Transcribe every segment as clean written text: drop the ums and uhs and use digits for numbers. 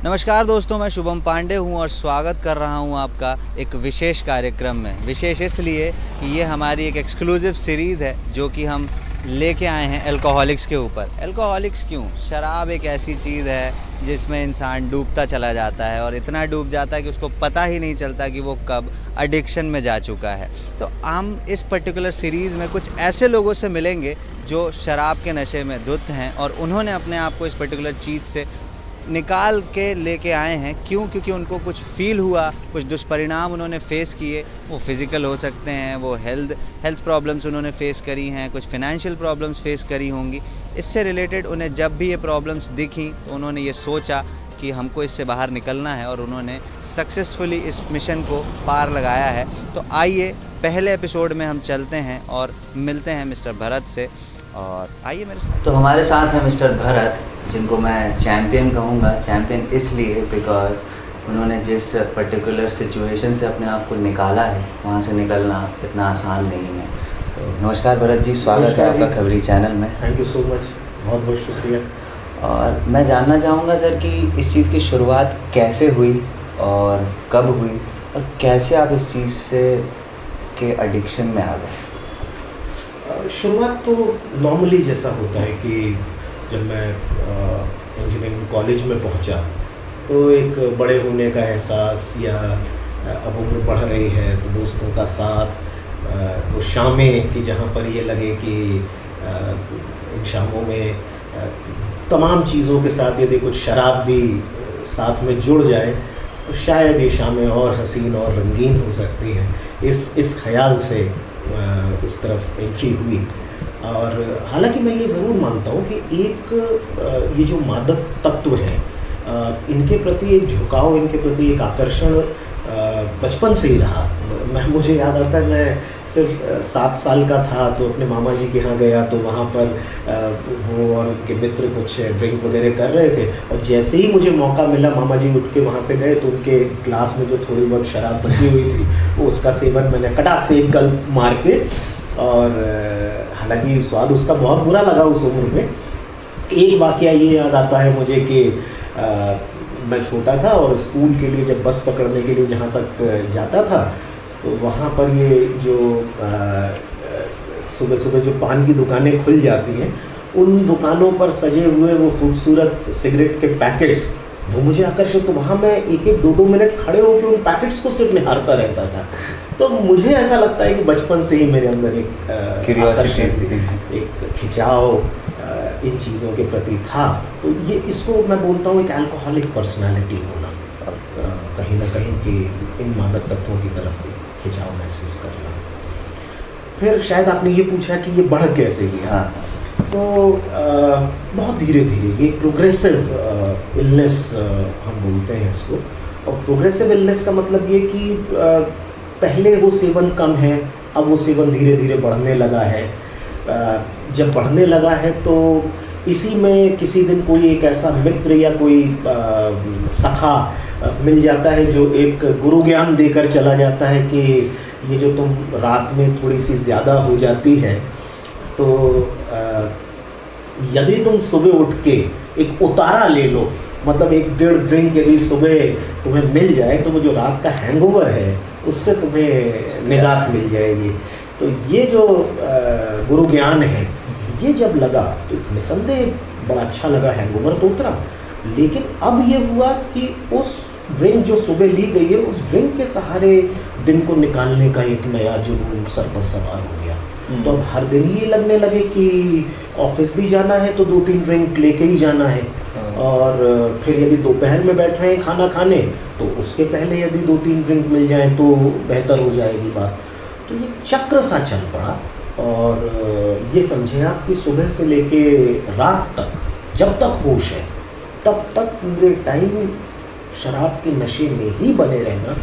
नमस्कार दोस्तों, मैं शुभम पांडे हूं और स्वागत कर रहा हूं आपका एक विशेष कार्यक्रम में। विशेष इसलिए कि ये हमारी एक एक्सक्लूसिव सीरीज़ है जो कि हम लेके आए हैं अल्कोहलिक्स के ऊपर। अल्कोहलिक्स क्यों? शराब एक ऐसी चीज़ है जिसमें इंसान डूबता चला जाता है और इतना डूब जाता है कि उसको पता ही नहीं चलता कि वो कब एडिक्शन में जा चुका है। तो हम इस पर्टिकुलर सीरीज़ में कुछ ऐसे लोगों से मिलेंगे जो शराब के नशे में धुत हैं और उन्होंने अपने आप को इस पर्टिकुलर चीज़ से निकाल के लेके आए हैं। क्यों? क्योंकि उनको कुछ फ़ील हुआ, कुछ दुष्परिणाम उन्होंने फ़ेस किए। वो फिज़िकल हो सकते हैं, वो हेल्थ प्रॉब्लम्स उन्होंने फ़ेस करी हैं, कुछ फ़ाइनेंशियल प्रॉब्लम्स फ़ेस करी होंगी। इससे रिलेटेड उन्हें जब भी ये प्रॉब्लम्स दिखी तो उन्होंने ये सोचा कि हमको इससे बाहर निकलना है और उन्होंने सक्सेसफुली इस मिशन को पार लगाया है। तो आइए पहले एपिसोड में हम चलते हैं और मिलते हैं मिस्टर भरत से। और आइए मेरे साथ। तो हमारे साथ हैं मिस्टर भरत, जिनको मैं चैम्पियन कहूँगा। चैम्पियन इसलिए बिकॉज़ उन्होंने जिस पर्टिकुलर सिचुएशन से अपने आप को निकाला है, वहाँ से निकलना इतना आसान नहीं है। तो नमस्कार भरत जी, स्वागत है आपका खबरी चैनल में। थैंक यू सो मच, बहुत बहुत शुक्रिया। और मैं जानना चाहूँगा सर कि इस चीज़ की शुरुआत कैसे हुई और कब हुई और कैसे आप इस चीज़ से के एडिक्शन में आ गए? शुरुआत तो नॉर्मली जैसा होता है कि जब मैं इंजीनियरिंग कॉलेज में पहुंचा तो एक बड़े होने का एहसास, या अब उम्र बढ़ रही है तो दोस्तों का साथ, वो शामें कि जहाँ पर ये लगे कि इन शामों में तमाम चीज़ों के साथ यदि कुछ शराब भी साथ में जुड़ जाए तो शायद ये शामें और हसीन और रंगीन हो सकती हैं। इस ख़याल से उस तरफ एंट्री हुई। और हालांकि मैं ये ज़रूर मानता हूँ कि एक ये जो मादक तत्व हैं, इनके प्रति एक झुकाव, इनके प्रति एक आकर्षण बचपन से ही रहा। मुझे याद आता है, मैं सिर्फ 7 साल का था तो अपने मामा जी के यहाँ गया तो वहाँ पर वो और उनके मित्र कुछ ड्रिंक वगैरह कर रहे थे और जैसे ही मुझे मौका मिला, मामा जी उठ के वहाँ से गए तो उनके ग्लास में जो थोड़ी बहुत शराब बची हुई थी वो उसका सेवन मैंने कटाक से एक गल्प मार के, और हालांकि स्वाद उसका बहुत बुरा लगा उस उम्र में। एक वाकया ये याद आता है मुझे कि मैं छोटा था और स्कूल के लिए जब बस पकड़ने के लिए जहाँ तक जाता था तो वहाँ पर ये जो सुबह सुबह जो पान की दुकानें खुल जाती हैं, उन दुकानों पर सजे हुए वो खूबसूरत सिगरेट के पैकेट्स वो मुझे आकर्षित। तो वहाँ मैं एक 2-2 मिनट खड़े होकर उन पैकेट्स को सिर्फ निहारता रहता था। तो मुझे ऐसा लगता है कि बचपन से ही मेरे अंदर एक क्यूरियोसिटी थी, एक खिंचाव इन चीज़ों के प्रति था। तो ये इसको मैं बोलता हूँ एक अल्कोहलिक पर्सनालिटी होना, कहीं ना कहीं कि इन मादक तत्वों की तरफ एक खिंचाव महसूस करना। फिर शायद आपने ये पूछा कि ये बढ़ कैसे गया। तो बहुत धीरे धीरे ये प्रोग्रेसिव इलनेस हम बोलते हैं इसको। और प्रोग्रेसिव इलनेस का मतलब ये कि पहले वो सेवन कम है, अब वो सेवन धीरे धीरे बढ़ने लगा है। जब बढ़ने लगा है तो इसी में किसी दिन कोई एक ऐसा मित्र या कोई सखा मिल जाता है जो एक गुरु ज्ञान देकर चला जाता है कि ये जो तुम रात में थोड़ी सी ज़्यादा हो जाती है तो यदि तुम सुबह उठ के एक उतारा ले लो, मतलब 1-1.5 ड्रिंक यदि सुबह तुम्हें मिल जाए तो वो जो रात का हैंगओवर है उससे तुम्हें निजात मिल जाएगी। तो ये जो गुरु ज्ञान है ये जब लगा तो निसंदेह बड़ा अच्छा लगा, हैंगओवर तो उतरा। लेकिन अब ये हुआ कि उस ड्रिंक जो सुबह ली गई है उस ड्रिंक के सहारे दिन को निकालने का एक नया जुनून सर पर सवार हो गया। तो अब हर दिन ये लगने लगे कि ऑफिस भी जाना है तो 2-3 ड्रिंक लेके ही जाना है। और फिर यदि दोपहर में बैठ रहे हैं खाना खाने तो उसके पहले यदि 2-3 ड्रिंक मिल जाए तो बेहतर हो जाएगी बात। तो ये चक्र सा चल पड़ा। और ये समझे आप कि सुबह से लेके रात तक जब तक होश है तब तक पूरे टाइम शराब के नशे में ही बने रहना,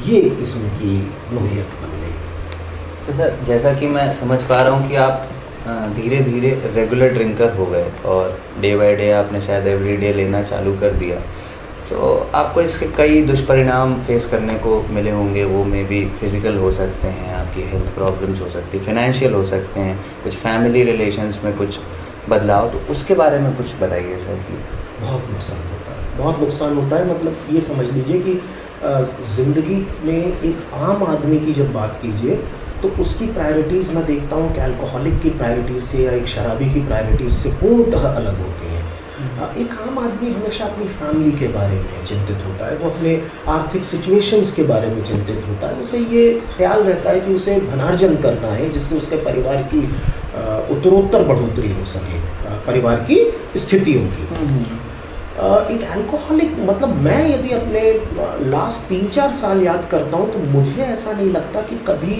ये एक किस्म की नोयत बन गई। तो सर, जैसा कि मैं समझ पा रहा हूँ कि आप धीरे धीरे रेगुलर ड्रिंकर हो गए और डे बाय डे आपने शायद एवरीडे लेना चालू कर दिया। तो आपको इसके कई दुष्परिणाम फेस करने को मिले होंगे। वो में भी फिज़िकल हो सकते हैं, आपकी हेल्थ प्रॉब्लम्स हो सकती है, फाइनेंशियल हो सकते हैं, कुछ फैमिली रिलेशंस में कुछ बदलाव। तो उसके बारे में कुछ बताइए सर। कि बहुत नुकसान होता है। बहुत नुकसान होता है। मतलब ये समझ लीजिए कि ज़िंदगी में एक आम आदमी की जब बात कीजिए तो उसकी प्रायोरिटीज़ मैं देखता हूँ कि अल्कोहलिक की प्रायोरिटीज़ से या एक शराबी की प्रायोरिटीज़ से पूर्णतः अलग होती हैं। एक आम आदमी हमेशा अपनी फैमिली के बारे में चिंतित होता है, वो अपने आर्थिक सिचुएशंस के बारे में चिंतित होता है। उसे ये ख्याल रहता है कि उसे धनार्जन करना है जिससे उसके परिवार की उत्तरोत्तर बढ़ोतरी हो सके, परिवार की स्थितियों की। एक अल्कोहलिक, मतलब मैं यदि अपने लास्ट 3-4 साल याद करता हूँ तो मुझे ऐसा नहीं लगता कि कभी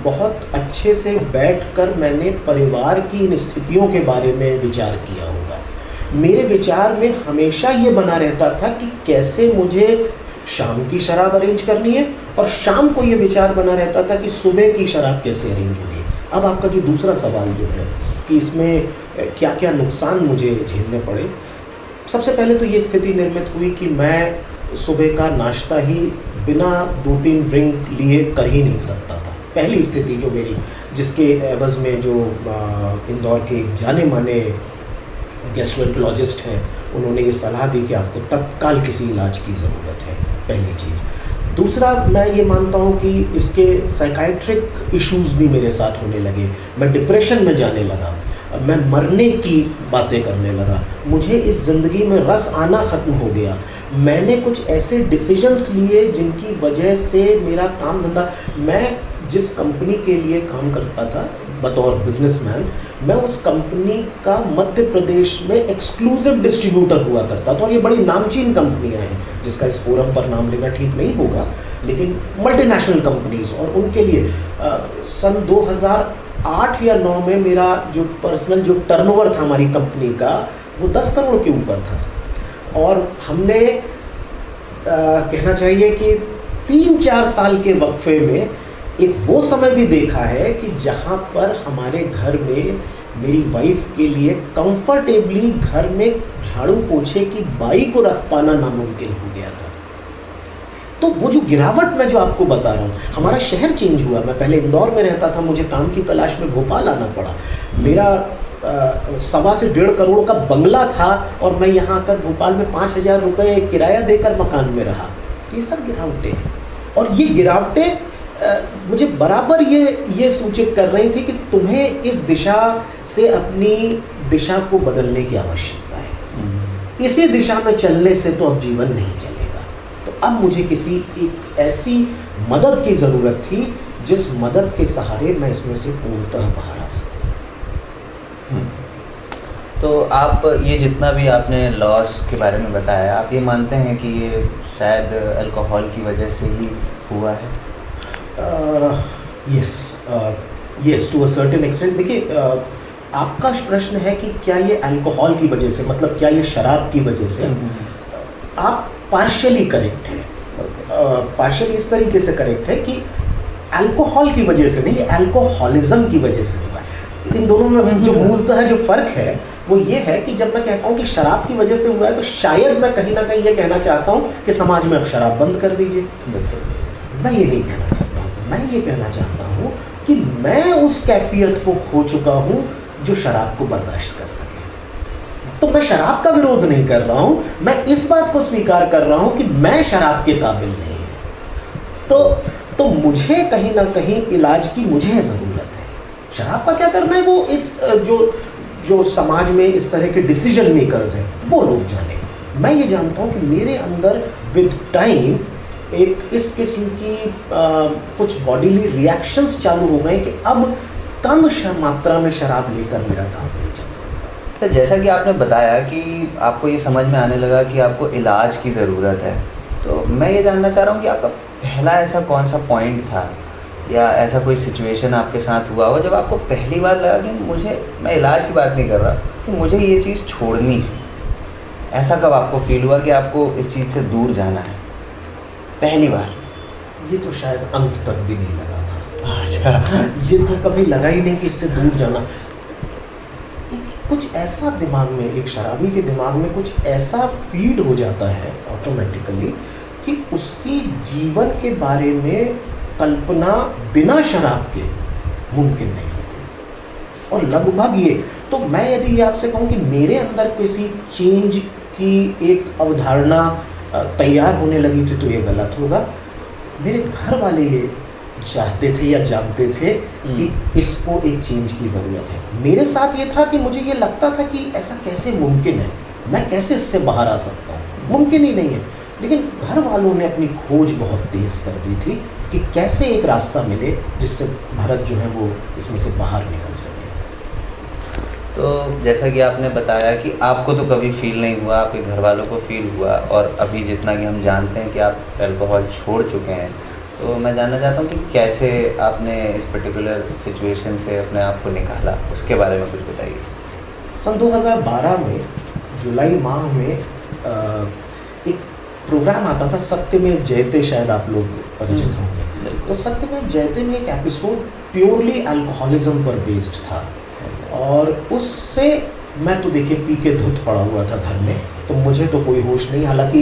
बहुत अच्छे से बैठकर मैंने परिवार की इन स्थितियों के बारे में विचार किया होगा। मेरे विचार में हमेशा ये बना रहता था कि कैसे मुझे शाम की शराब अरेंज करनी है, और शाम को ये विचार बना रहता था कि सुबह की शराब कैसे अरेंज होगी। अब आपका जो दूसरा सवाल जो है कि इसमें क्या क्या नुकसान मुझे झेलने पड़े, सबसे पहले तो ये स्थिति निर्मित हुई कि मैं सुबह का नाश्ता ही बिना 2-3 ड्रिंक लिए कर ही नहीं सकता था। पहली स्थिति जो मेरी, जिसके एवज़ में जो इंदौर के जाने माने गैस्ट्रोएंटरोलॉजिस्ट हैं, उन्होंने ये सलाह दी कि आपको तत्काल किसी इलाज की ज़रूरत है, पहली चीज़। दूसरा, मैं ये मानता हूँ कि इसके साइकाइट्रिक इश्यूज़ भी मेरे साथ होने लगे। मैं डिप्रेशन में जाने लगा, मैं मरने की बातें करने लगा, मुझे इस ज़िंदगी में रस आना ख़त्म हो गया। मैंने कुछ ऐसे डिसीजंस लिए जिनकी वजह से मेरा काम धंधा, मैं जिस कंपनी के लिए काम करता था बतौर बिजनेसमैन, मैं उस कंपनी का मध्य प्रदेश में एक्सक्लूसिव डिस्ट्रीब्यूटर हुआ करता था। और ये बड़ी नामचीन कंपनियां हैं, जिसका इस फोरम पर नाम लेना ठीक नहीं होगा, लेकिन मल्टीनेशनल कंपनीज़। और उनके लिए सन 2008 या 9 में मेरा जो पर्सनल जो टर्नओवर था हमारी कंपनी का, वो 10 करोड़ के ऊपर था। और हमने कहना चाहिए कि 3-4 साल के वक्फे में एक वो समय भी देखा है कि जहाँ पर हमारे घर में मेरी वाइफ के लिए कंफर्टेबली घर में झाड़ू पोछे की बाई को रख पाना नामुमकिन हो गया था। तो वो जो गिरावट मैं जो आपको बता रहा हूँ, हमारा शहर चेंज हुआ। मैं पहले इंदौर में रहता था, मुझे काम की तलाश में भोपाल आना पड़ा। मेरा 1.25 से 1.5 करोड़ का बंगला था और मैं यहाँ आकर भोपाल में 5,000 रुपये किराया देकर मकान में रहा। ये सब गिरावटें हैं, और ये गिरावटें मुझे बराबर ये सूचित कर रही थी कि तुम्हें इस दिशा से अपनी दिशा को बदलने की आवश्यकता है। इसी दिशा में चलने से तो अब जीवन नहीं चलेगा। तो अब मुझे किसी एक ऐसी मदद की ज़रूरत थी जिस मदद के सहारे मैं इसमें से पूर्णतः बाहर आ सकूं। तो आप ये जितना भी आपने लॉस के बारे में बताया, आप ये मानते हैं कि ये शायद अल्कोहल की वजह से ही हुआ है? Yes to a certain extent. देखिए, आपका प्रश्न है कि क्या ये अल्कोहल की वजह से, मतलब क्या ये शराब की वजह से, आप पार्शियली करेक्ट है। पार्शियली इस तरीके से करेक्ट है कि अल्कोहल की वजह से नहीं, अल्कोहलिज्म की वजह से हुआ है। इन दोनों में जो मूलतः जो फ़र्क है वो ये है कि जब मैं कहता हूँ कि शराब की वजह से हुआ है, तो शायद मैं कहीं ना कहीं ये कहना चाहता हूँ कि समाज में अब शराब बंद कर दीजिए। मैं ये नहीं कहना चाहता हूँ। मैं ये कहना चाहता हूँ कि मैं उस कैफियत को खो चुका हूँ जो शराब को बर्दाश्त कर सके। तो मैं शराब का विरोध नहीं कर रहा हूँ, मैं इस बात को स्वीकार कर रहा हूँ कि मैं शराब के काबिल नहीं हूँ। तो मुझे कहीं ना कहीं इलाज की मुझे ज़रूरत है। शराब का क्या करना है वो इस जो समाज में इस तरह के डिसीजन मेकर्स हैं वो लोग जाने। मैं ये जानता हूँ कि मेरे अंदर विद टाइम एक इस किस्म की कुछ बॉडीली रिएक्शंस चालू हो गए कि अब कम मात्रा में शराब लेकर मेरा काम नहीं चल सकता। तो जैसा कि आपने बताया कि आपको ये समझ में आने लगा कि आपको इलाज की ज़रूरत है, तो मैं ये जानना चाह रहा हूँ कि आपका पहला ऐसा कौन सा पॉइंट था या ऐसा कोई सिचुएशन आपके साथ हुआ हो जब आपको पहली बार लगा कि मैं इलाज की बात नहीं कर रहा, कि मुझे ये चीज़ छोड़नी है। ऐसा कब आपको फील हुआ कि आपको इस चीज़ से दूर जाना है पहली बार? ये तो शायद अंत तक भी नहीं लगा था। अच्छा। ये तो कभी लगा ही नहीं कि इससे दूर जाना। कुछ ऐसा दिमाग में, एक शराबी के दिमाग में कुछ ऐसा फीड हो जाता है ऑटोमेटिकली कि उसकी जीवन के बारे में कल्पना बिना शराब के मुमकिन नहीं होती। और लगभग ये तो मैं यदि ये आपसे कहूँ कि मेरे अंदर किसी चेंज की एक अवधारणा तैयार होने लगी थी तो ये गलत होगा। मेरे घर वाले ये चाहते थे या जानते थे कि इसको एक चेंज की ज़रूरत है। मेरे साथ ये था कि मुझे ये लगता था कि ऐसा कैसे मुमकिन है, मैं कैसे इससे बाहर आ सकता हूँ, मुमकिन ही नहीं है। लेकिन घर वालों ने अपनी खोज बहुत तेज़ कर दी थी कि कैसे एक रास्ता मिले जिससे भारत जो है वो इसमें से बाहर निकल सके। तो जैसा कि आपने बताया कि आपको तो कभी फील नहीं हुआ, आपके घर वालों को फील हुआ, और अभी जितना कि हम जानते हैं कि आप अल्कोहल छोड़ चुके हैं, तो मैं जानना चाहता हूँ कि कैसे आपने इस पर्टिकुलर सिचुएशन से अपने आप को निकाला, उसके बारे में कुछ बताइए। सन 2012 में जुलाई माह में एक प्रोग्राम आता था सत्यमेव जयते, शायद आप लोग परिचित होंगे। तो सत्यमेव जयते में एक एपिसोड प्योरली अल्कोहलिज्म पर बेस्ड था, और उससे मैं तो देखिए पी के धुत पड़ा हुआ था घर में, तो मुझे तो कोई होश नहीं। हालांकि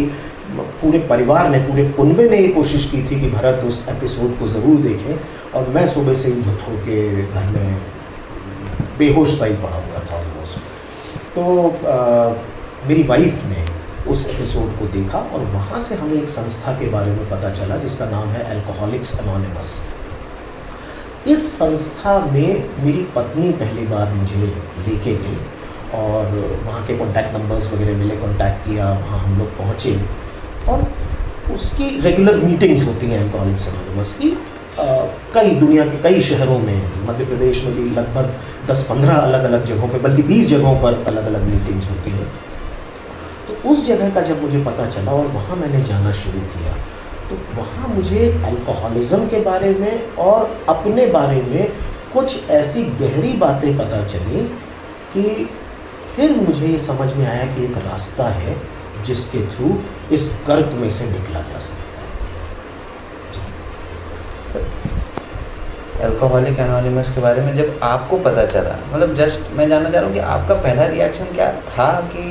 पूरे परिवार ने, पूरे कुनबे ने ये कोशिश की थी कि भरत उस एपिसोड को ज़रूर देखें, और मैं सुबह से ही धुत होके घर में बेहोश सा ही पड़ा हुआ था ऑलमोस्ट। तो मेरी वाइफ ने उस एपिसोड को देखा, और वहाँ से हमें एक संस्था के बारे में पता चला जिसका नाम है अल्कोहलिक्स एनोनिमस। इस संस्था में मेरी पत्नी पहली बार मुझे लेके गई, और वहाँ के कॉन्टैक्ट नंबर्स वगैरह मिले, कॉन्टैक्ट किया, वहाँ हम लोग पहुँचे, और उसकी रेगुलर मीटिंग्स होती हैं अल्कोहलिक्स एनोनिमस की। कई दुनिया के कई शहरों में, मध्य प्रदेश में भी लगभग 10-15 अलग अलग जगहों पे, बल्कि 20 जगहों पर अलग अलग मीटिंग्स होती हैं। तो उस जगह का जब मुझे पता चला और वहाँ मैंने जाना शुरू किया, तो वहाँ मुझे अल्कोहलिज्म के बारे में और अपने बारे में कुछ ऐसी गहरी बातें पता चली कि फिर मुझे ये समझ में आया कि एक रास्ता है जिसके थ्रू इस गर्त में से निकला जा सकता है। अल्कोहलिक एनोनिमस के बारे में जब आपको पता चला, मतलब जस्ट मैं जानना चाह रहा हूँ कि आपका पहला रिएक्शन क्या था कि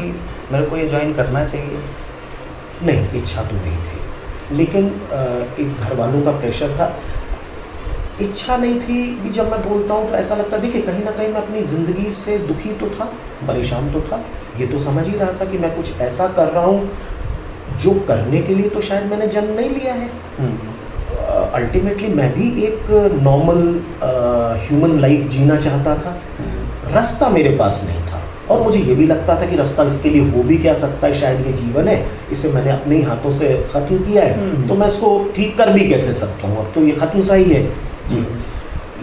मेरे को ये ज्वाइन करना चाहिए? नहीं, इच्छा तो नहीं थी, लेकिन एक घर वालों का प्रेशर था। इच्छा नहीं थी भी, जब मैं बोलता हूँ तो ऐसा लगता है, देखिए कहीं ना कहीं मैं अपनी ज़िंदगी से दुखी तो था, परेशान तो था, ये तो समझ ही रहा था कि मैं कुछ ऐसा कर रहा हूँ जो करने के लिए तो शायद मैंने जन्म नहीं लिया है। अल्टीमेटली मैं भी एक नॉर्मल ह्यूमन लाइफ जीना चाहता था, रास्ता मेरे पास नहीं था, और मुझे ये भी लगता था कि रास्ता इसके लिए हो भी क्या सकता है, शायद ये जीवन है, इसे मैंने अपने ही हाथों से ख़त्म किया है, तो मैं इसको ठीक कर भी कैसे सकता हूँ, अब तो ये ख़त्म सा ही है जी।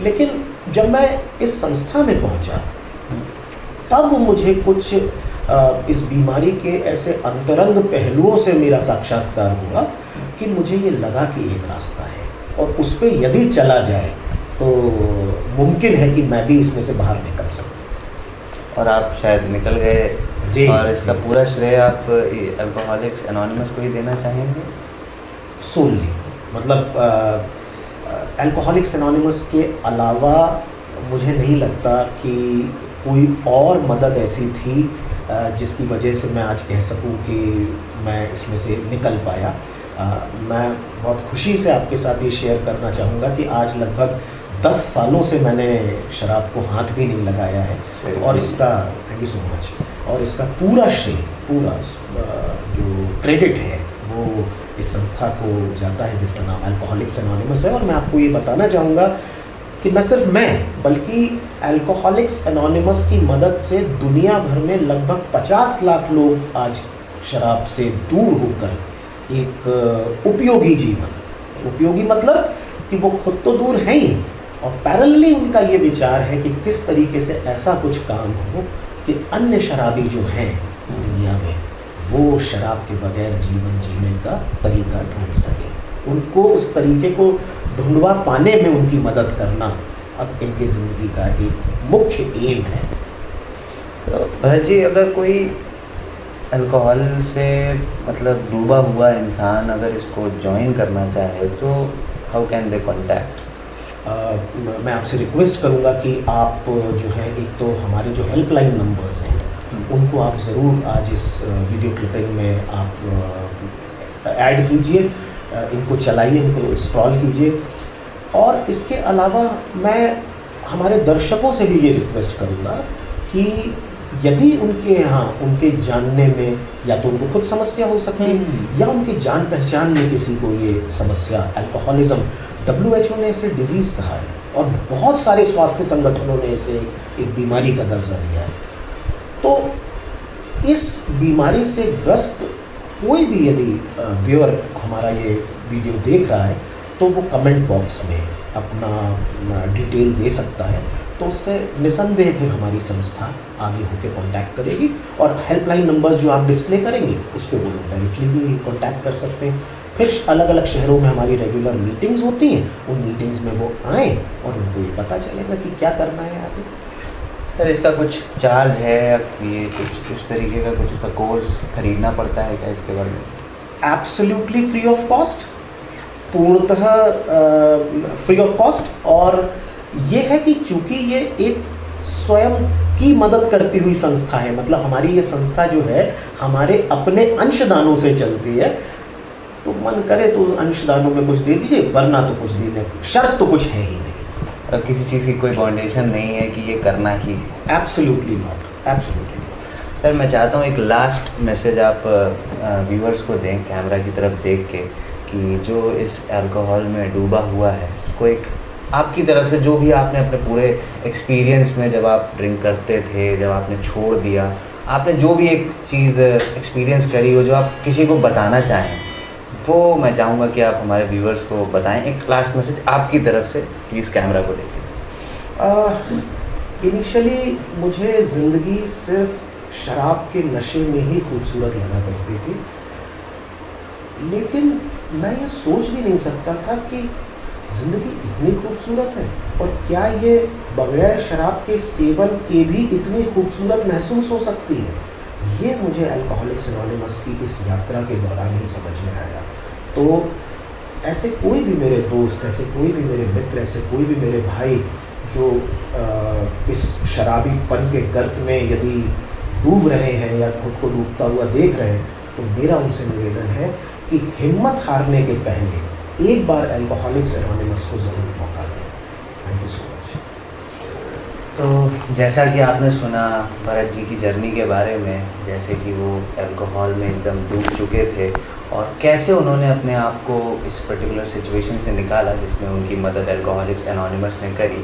लेकिन जब मैं इस संस्था में पहुँचा, तब मुझे कुछ इस बीमारी के ऐसे अंतरंग पहलुओं से मेरा साक्षात्कार हुआ कि मुझे ये लगा कि एक रास्ता है, और उस पर यदि चला जाए तो मुमकिन है कि मैं भी इसमें से बाहर निकल सकूँ। और आप शायद निकल गए जी, और इसका पूरा श्रेय आप अल्कोहलिक्स एनोनिमस को ही देना चाहेंगे? सोलली, मतलब अल्कोहलिक्स एनोनिमस के अलावा मुझे नहीं लगता कि कोई और मदद ऐसी थी जिसकी वजह से मैं आज कह सकूं कि मैं इसमें से निकल पाया। मैं बहुत खुशी से आपके साथ ये शेयर करना चाहूँगा कि आज लगभग 10 सालों से मैंने शराब को हाथ भी नहीं लगाया है, और इसका थैंक यू सो मच, और इसका पूरा श्रेय, पूरा जो क्रेडिट है वो इस संस्था को जाता है जिसका नाम अल्कोहलिक्स एनोनिमस है। और मैं आपको ये बताना चाहूँगा कि न सिर्फ मैं, बल्कि अल्कोहलिक्स एनोनिमस की मदद से दुनिया भर में लगभग 50 लाख लोग आज शराब से दूर होकर एक उपयोगी जीवन, उपयोगी मतलब कि वो खुद तो दूर हैं ही, और पैरेलली उनका ये विचार है कि किस तरीके से ऐसा कुछ काम हो कि अन्य शराबी जो हैं दुनिया में वो शराब के बगैर जीवन जीने का तरीका ढूंढ सके, उनको उस तरीके को ढूंढवा पाने में उनकी मदद करना अब इनकी ज़िंदगी का एक मुख्य एम है। तो भरत जी, अगर कोई अल्कोहल से मतलब डूबा हुआ इंसान अगर इसको ज्वाइन करना चाहे तो हाउ कैन दे कॉन्टैक्ट? मैं आपसे रिक्वेस्ट करूंगा कि आप जो है, एक तो हमारे जो हेल्पलाइन नंबर्स हैं उनको आप ज़रूर आज इस वीडियो क्लिपिंग में आप ऐड कीजिए, इनको चलाइए, इनको स्क्रॉल कीजिए। और इसके अलावा मैं हमारे दर्शकों से भी ये रिक्वेस्ट करूँगा कि यदि उनके यहाँ उनके जानने में या तो उनको खुद समस्या हो सकती है या उनके जान पहचान में किसी को ये समस्या अल्कोहलिज्म, WHO ने इसे डिजीज़ कहा है और बहुत सारे स्वास्थ्य संगठनों ने इसे एक बीमारी का दर्जा दिया है। तो इस बीमारी से ग्रस्त कोई भी यदि व्यूअर हमारा ये वीडियो देख रहा है तो वो कमेंट बॉक्स में अपना डिटेल दे सकता है, तो उससे निसंदेह फिर हमारी संस्था आगे होकर कांटेक्ट करेगी और हेल्पलाइन नंबर्स जो आप डिस्प्ले करेंगे उस पर वो लोग डायरेक्टली भी कांटेक्ट कर सकते हैं। फिर अलग अलग शहरों में हमारी रेगुलर मीटिंग्स होती हैं, उन मीटिंग्स में वो आएँ और उनको ये पता चलेगा कि क्या करना है आगे। सर इसका कुछ चार्ज है या ये कुछ इस तरीके का कुछ इसका कोर्स खरीदना पड़ता है क्या इसके बारे में? एब्सोल्युटली फ्री ऑफ कॉस्ट, पूर्णतः फ्री ऑफ कॉस्ट। और ये है कि चूँकि ये एक स्वयं की मदद करती हुई संस्था है, मतलब हमारी ये संस्था जो है हमारे अपने अंशदानों से चलती है, तो मन करे तो अंशदानों में कुछ दे दीजिए, वरना तो कुछ देने शर्त तो कुछ है ही नहीं। और किसी चीज़ की कोई फाउंडेशन नहीं है कि ये करना ही है? Absolutely not, absolutely not. Sir मैं चाहता हूँ एक लास्ट मैसेज आप व्यूअर्स को दें कैमरा की तरफ देख के, कि जो इस अल्कोहल में डूबा हुआ है उसको एक आपकी तरफ से, जो भी आपने अपने पूरे एक्सपीरियंस में जब आप ड्रिंक करते थे, जब आपने छोड़ दिया, आपने जो भी एक चीज़ एक्सपीरियंस करी हो जो आप किसी को बताना चाहें, वो मैं चाहूँगा कि आप हमारे व्यूअर्स को बताएं। एक लास्ट मैसेज आपकी तरफ से प्लीज़ कैमरा को देखिए। इनिशियली मुझे ज़िंदगी सिर्फ शराब के नशे में ही खूबसूरत लगा करती थी, लेकिन मैं ये सोच भी नहीं सकता था कि ज़िंदगी इतनी खूबसूरत है और क्या ये बगैर शराब के सेवन के भी इतनी खूबसूरत महसूस हो सकती है। ये मुझे अल्कोहलिक्स एनोनिमस की इस यात्रा के दौरान ही समझ में आया। तो ऐसे कोई भी मेरे दोस्त, ऐसे कोई भी मेरे मित्र, ऐसे कोई भी मेरे भाई जो इस शराबीपन के गर्त में यदि डूब रहे हैं या खुद को डूबता हुआ देख रहे हैं, तो मेरा उनसे निवेदन है कि हिम्मत हारने के पहले एक बार अल्कोहलिक्स एनोनिमस को ज़रूर मौका दें। Thank you so much. तो जैसा कि आपने सुना भरत जी की जर्नी के बारे में, जैसे कि वो अल्कोहल में एकदम डूब चुके थे और कैसे उन्होंने अपने आप को इस पर्टिकुलर सिचुएशन से निकाला जिसमें उनकी मदद अल्कोहलिक्स एनोनिमस ने करी।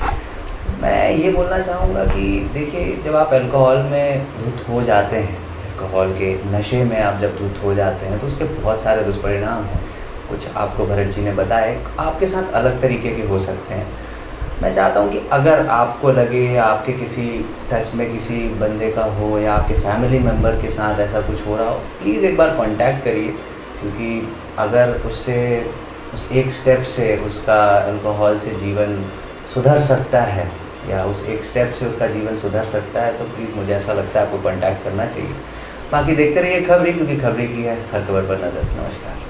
मैं ये बोलना चाहूँगा कि देखिए, जब आप अल्कोहल में धुत हो जाते हैं, अल्कोहल के नशे में आप जब धुत हो जाते हैं, तो उसके बहुत सारे दुष्परिणाम हैं। कुछ आपको भरत जी ने बताए, आपके साथ अलग तरीके के हो सकते हैं। मैं चाहता हूँ कि अगर आपको लगे या आपके किसी टच में किसी बंदे का हो या आपके फैमिली मेम्बर के साथ ऐसा कुछ हो रहा हो, प्लीज़ एक बार कांटेक्ट करिए, क्योंकि अगर उससे उस एक स्टेप से उसका अल्कोहल से जीवन सुधर सकता है या उस एक स्टेप से उसका जीवन सुधर सकता है, तो प्लीज़ मुझे ऐसा लगता है आपको कांटेक्ट करना चाहिए। बाकी देखते रहिए खबरी, क्योंकि खबरी की है हर खबर पर नज़र। नमस्कार।